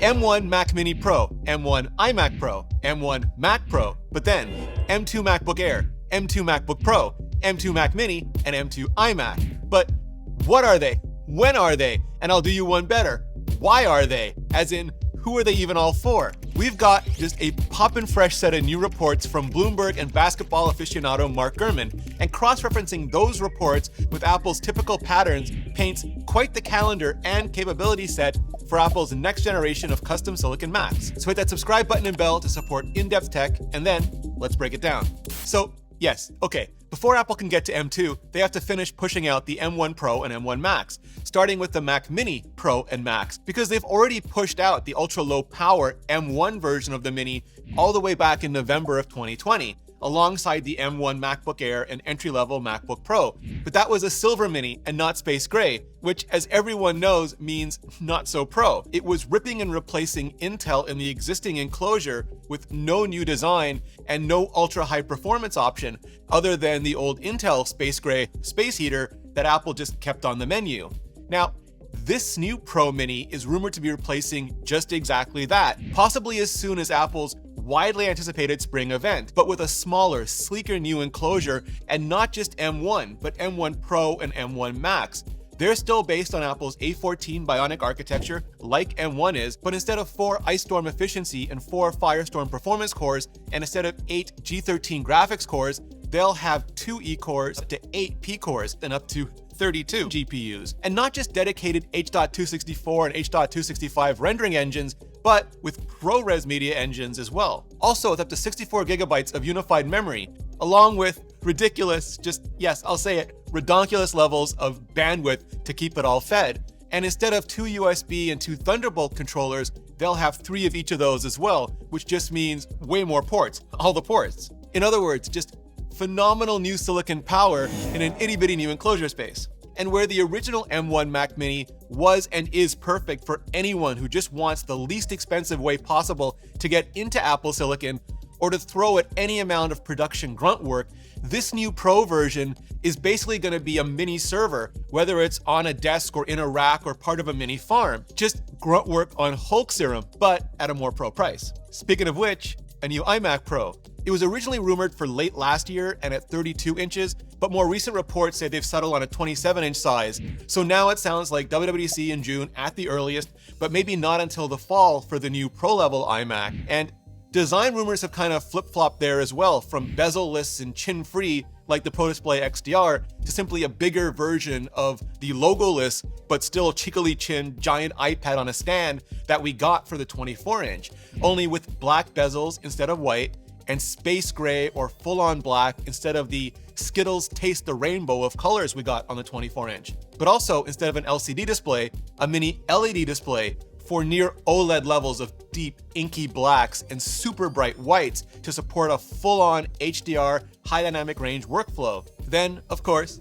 M1 Mac Mini Pro, M1 iMac Pro, M1 Mac Pro, but then M2 MacBook Air, M2 MacBook Pro, M2 Mac Mini, and M2 iMac. But what are they? When are they? And I'll do you one better. Why are they? As in, who are they even all for? We've got just a poppin' fresh set of new reports from Bloomberg and basketball aficionado Mark Gurman, and cross-referencing those reports with Apple's typical patterns paints quite the calendar and capability set for Apple's next generation of custom silicon Macs. So hit that subscribe button and bell to support in-depth tech, and then let's break it down. So yes, okay, before Apple can get to M2, they have to finish pushing out the M1 Pro and M1 Max, starting with the Mac Mini Pro and Max, because they've already pushed out the ultra-low power M1 version of the Mini all the way back in November of 2020, alongside the M1 MacBook Air and entry-level MacBook Pro. But that was a silver Mini and not space gray, which, as everyone knows, means not so pro. It was ripping and replacing Intel in the existing enclosure with no new design and no ultra-high performance option other than the old Intel space gray space heater that Apple just kept on the menu. Now, this new Pro Mini is rumored to be replacing just exactly that, possibly as soon as Apple's widely anticipated spring event, but with a smaller, sleeker new enclosure, and not just M1, but M1 Pro and M1 Max. They're still based on Apple's A14 Bionic architecture, like M1 is, but instead of 4 Ice Storm efficiency and 4 Firestorm performance cores, and instead of 8 G13 graphics cores, they'll have 2 E cores, up to 8 P cores, and up to 32 GPUs. And not just dedicated H.264 and H.265 rendering engines, but with ProRes media engines as well. Also with up to 64 gigabytes of unified memory, along with ridiculous, just yes, I'll say it, redonkulous levels of bandwidth to keep it all fed. And instead of 2 USB and 2 Thunderbolt controllers, they'll have 3 of each of those as well, which just means way more ports, all the ports. In other words, just phenomenal new silicon power in an itty-bitty new enclosure space. And where the original M1 Mac Mini was and is perfect for anyone who just wants the least expensive way possible to get into Apple Silicon or to throw at any amount of production grunt work, this new Pro version is basically going to be a mini server, whether it's on a desk or in a rack or part of a mini farm. Just grunt work on Hulk serum, but at a more pro price. Speaking of which, a new iMac Pro. It was originally rumored for late last year and at 32 inches, but more recent reports say they've settled on a 27-inch size. So now it sounds like WWDC in June at the earliest, but maybe not until the fall for the new Pro-level iMac. And design rumors have kind of flip-flopped there as well, from bezel-less and chin-free like the Pro Display XDR to simply a bigger version of the logo-less but still cheekily chinned giant iPad on a stand that we got for the 24-inch, only with black bezels instead of white, and space gray or full-on black instead of the Skittles Taste the Rainbow of colors we got on the 24-inch. But also, instead of an LCD display, a mini LED display for near OLED levels of deep, inky blacks and super bright whites to support a full-on HDR high dynamic range workflow. Then, of course,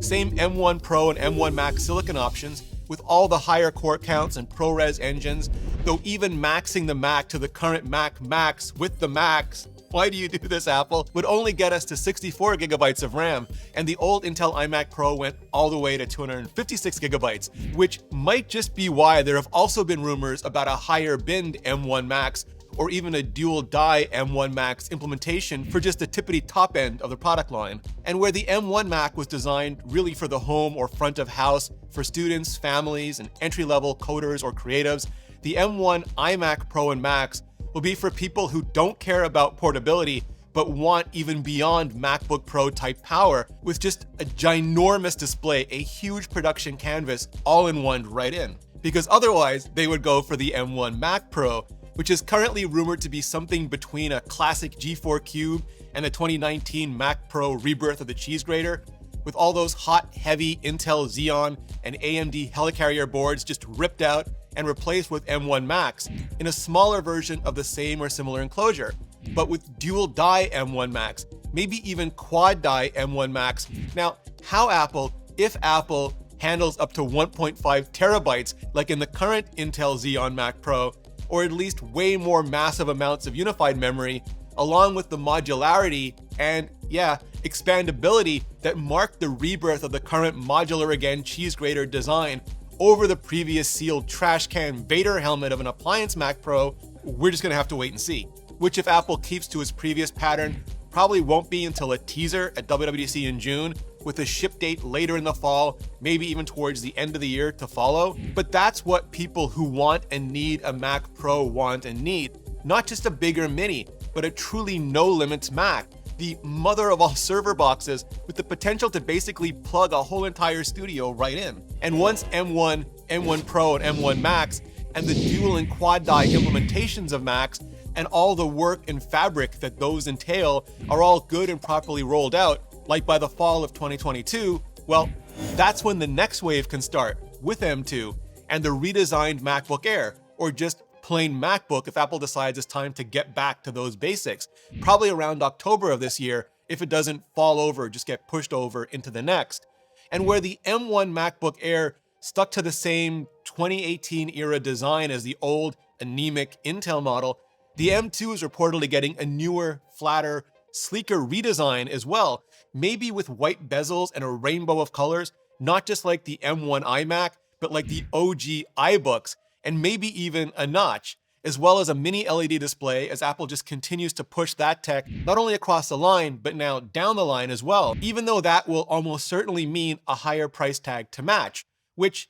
same M1 Pro and M1 Max silicon options with all the higher core counts and ProRes engines, though even maxing the Mac to the current Mac Max with the Max, why do you do this, Apple, would only get us to 64 gigabytes of RAM, and the old Intel iMac Pro went all the way to 256 gigabytes, which might just be why there have also been rumors about a higher binned M1 Max or even a dual die M1 Max implementation for just the tippity top end of the product line. And where the M1 Mac was designed really for the home or front of house for students, families, and entry-level coders or creatives, the M1 iMac Pro and Max will be for people who don't care about portability but want even beyond MacBook Pro type power with just a ginormous display, a huge production canvas all in one right in. Because otherwise, they would go for the M1 Mac Pro, which is currently rumored to be something between a classic G4 Cube and the 2019 Mac Pro rebirth of the cheese grater, with all those hot, heavy Intel Xeon and AMD helicarrier boards just ripped out and replaced with M1 Max in a smaller version of the same or similar enclosure, but with dual die M1 Max, maybe even quad die M1 Max. Now, how Apple, if Apple, handles up to 1.5 terabytes like in the current Intel Xeon Mac Pro, or at least way more massive amounts of unified memory, along with the modularity and, yeah, expandability that mark the rebirth of the current modular again cheese grater design, over the previous sealed trash can Vader helmet of an appliance Mac Pro, we're just gonna have to wait and see. Which, if Apple keeps to its previous pattern, probably won't be until a teaser at WWDC in June, with a ship date later in the fall, maybe even towards the end of the year to follow. But that's what people who want and need a Mac Pro want and need. Not just a bigger mini, but a truly no limits Mac, the mother of all server boxes, with the potential to basically plug a whole entire studio right in. And once M1, M1 Pro, and M1 Max, and the dual and quad die implementations of Macs, and all the work and fabric that those entail are all good and properly rolled out, like by the fall of 2022, well, that's when the next wave can start, with M2 and the redesigned MacBook Air, or just plain MacBook if Apple decides it's time to get back to those basics, probably around October of this year, if it doesn't fall over, just get pushed over into the next. And where the M1 MacBook Air stuck to the same 2018 era design as the old anemic Intel model, the M2 is reportedly getting a newer, flatter, sleeker redesign as well, maybe with white bezels and a rainbow of colors, not just like the M1 iMac, but like the OG iBooks, and maybe even a notch, as well as a mini LED display as Apple just continues to push that tech not only across the line, but now down the line as well, even though that will almost certainly mean a higher price tag to match, which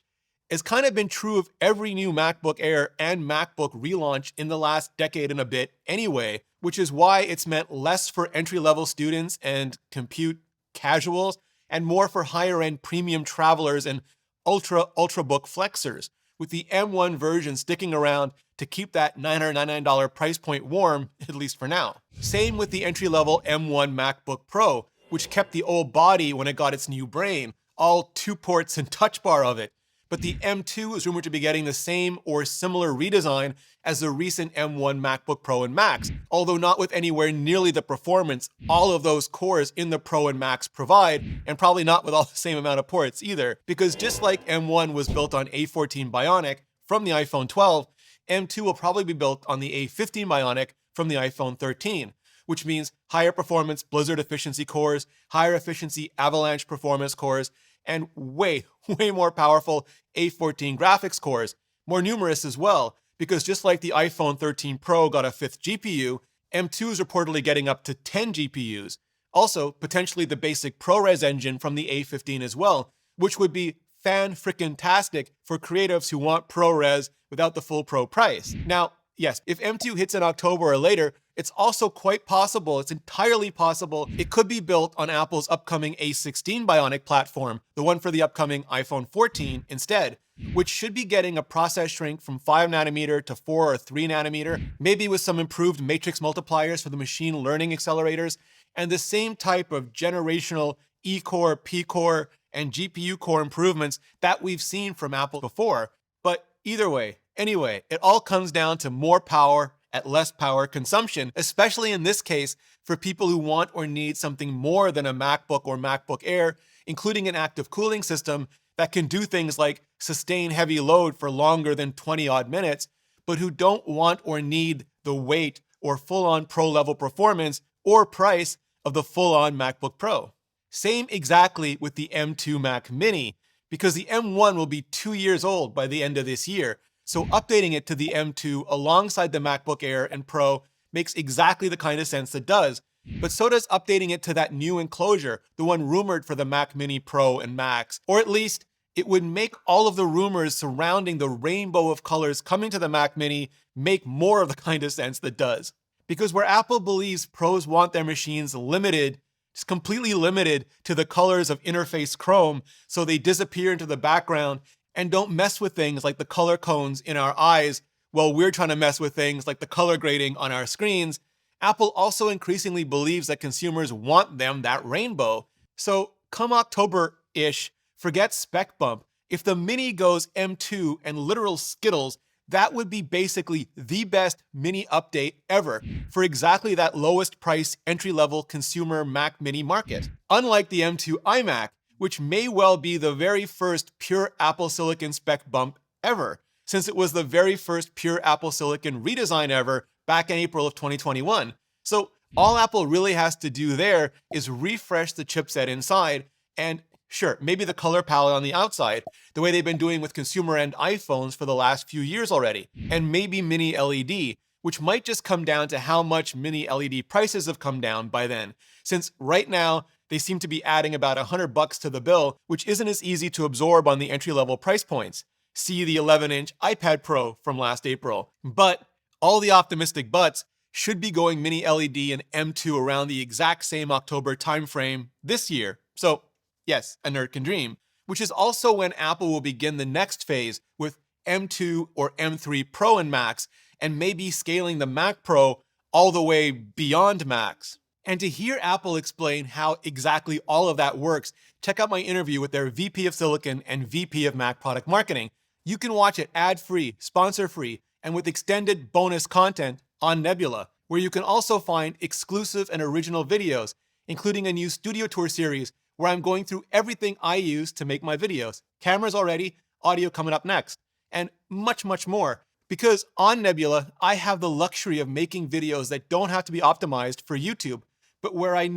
has kind of been true of every new MacBook Air and MacBook relaunch in the last decade and a bit anyway, which is why it's meant less for entry-level students and compute casuals, and more for higher-end premium travelers and ultrabook flexers, with the M1 version sticking around to keep that $999 price point warm, at least for now. Same with the entry-level M1 MacBook Pro, which kept the old body when it got its new brain, all 2 ports and touch bar of it. But the M2 is rumored to be getting the same or similar redesign as the recent M1 MacBook Pro and Max, although not with anywhere nearly the performance all of those cores in the Pro and Max provide, and probably not with all the same amount of ports either, because just like M1 was built on A14 Bionic from the iPhone 12, M2 will probably be built on the A15 Bionic from the iPhone 13, which means higher performance Blizzard efficiency cores, higher efficiency Avalanche performance cores, and way more powerful A14 graphics cores, more numerous as well, because just like the iPhone 13 Pro got a 5th GPU, M2 is reportedly getting up to 10 GPUs. Also, potentially the basic ProRes engine from the A15 as well, which would be fan-frickin-tastic for creatives who want ProRes without the full Pro price. Now, yes, if M2 hits in October or later, it's also quite possible, it's entirely possible, it could be built on Apple's upcoming A16 Bionic platform, the one for the upcoming iPhone 14 instead, which should be getting a process shrink from 5nm to 4 or 3nm, maybe with some improved matrix multipliers for the machine learning accelerators, and the same type of generational E-core, P-core, and GPU core improvements that we've seen from Apple before. But either way, anyway, it all comes down to more power at less power consumption, especially in this case for people who want or need something more than a MacBook or MacBook Air, including an active cooling system that can do things like sustain heavy load for longer than 20-odd minutes, but who don't want or need the weight or full-on pro-level performance or price of the full-on MacBook Pro. Same exactly with the M2 Mac Mini, because the M1 will be 2 years old by the end of this year, so updating it to the M2 alongside the MacBook Air and Pro makes exactly the kind of sense it does. But so does updating it to that new enclosure, the one rumored for the Mac Mini Pro and Max. Or at least, it would make all of the rumors surrounding the rainbow of colors coming to the Mac Mini make more of the kind of sense that does. Because where Apple believes pros want their machines limited, just completely limited to the colors of interface Chrome, so they disappear into the background and don't mess with things like the color cones in our eyes while we're trying to mess with things like the color grading on our screens, Apple also increasingly believes that consumers want them that rainbow. So come October-ish, forget spec bump. If the Mini goes M2 and literal Skittles, that would be basically the best Mini update ever for exactly that lowest price entry-level consumer Mac Mini market. Unlike the M2 iMac, which may well be the very first pure Apple Silicon spec bump ever, since it was the very first pure Apple Silicon redesign ever back in April of 2021. So all Apple really has to do there is refresh the chipset inside, and Sure, maybe the color palette on the outside, the way they've been doing with consumer-end iPhones for the last few years already. And maybe mini LED, which might just come down to how much mini LED prices have come down by then, since right now they seem to be adding about $100 to the bill, which isn't as easy to absorb on the entry-level price points. See the 11-inch iPad Pro from last April. But all the optimistic buts should be going mini LED and M2 around the exact same October timeframe this year. So yes, a nerd can dream, which is also when Apple will begin the next phase with M2 or M3 Pro and Max, and maybe scaling the Mac Pro all the way beyond Max. And to hear Apple explain how exactly all of that works, check out my interview with their VP of Silicon and VP of Mac Product Marketing. You can watch it ad-free, sponsor-free, and with extended bonus content on Nebula, where you can also find exclusive and original videos, including a new studio tour series where I'm going through everything I use to make my videos. Cameras already, audio coming up next, and much, much more. Because on Nebula, I have the luxury of making videos that don't have to be optimized for YouTube, but where I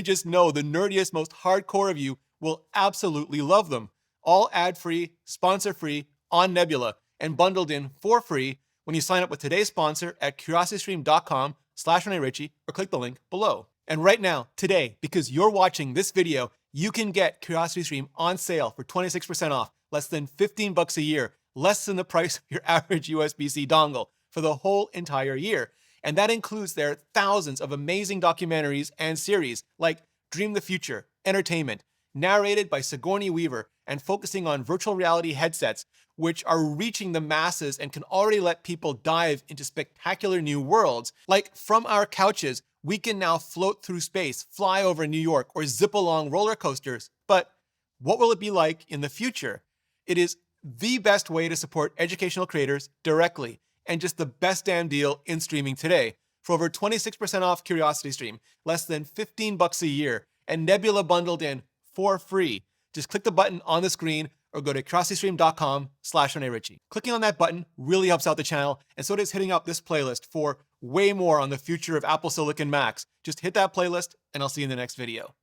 just know the nerdiest, most hardcore of you will absolutely love them. All ad-free, sponsor-free, on Nebula, and bundled in for free when you sign up with today's sponsor at curiositystream.com/Rene Ritchie or click the link below. And right now, today, because you're watching this video, you can get CuriosityStream on sale for 26% off, less than $15 a year, less than the price of your average USB-C dongle for the whole entire year. And that includes their thousands of amazing documentaries and series like Dream the Future, Entertainment, narrated by Sigourney Weaver and focusing on virtual reality headsets, which are reaching the masses and can already let people dive into spectacular new worlds. Like From Our Couches, we can now float through space, fly over New York, or zip along roller coasters. But what will it be like in the future? It is the best way to support educational creators directly, and just the best damn deal in streaming today. For over 26% off CuriosityStream, less than $15 a year, and Nebula bundled in for free. Just click the button on the screen or go to curiositystream.com/Rene Ritchie. Clicking on that button really helps out the channel, and so does hitting up this playlist for way more on the future of Apple Silicon Macs. Just hit that playlist, and I'll see you in the next video.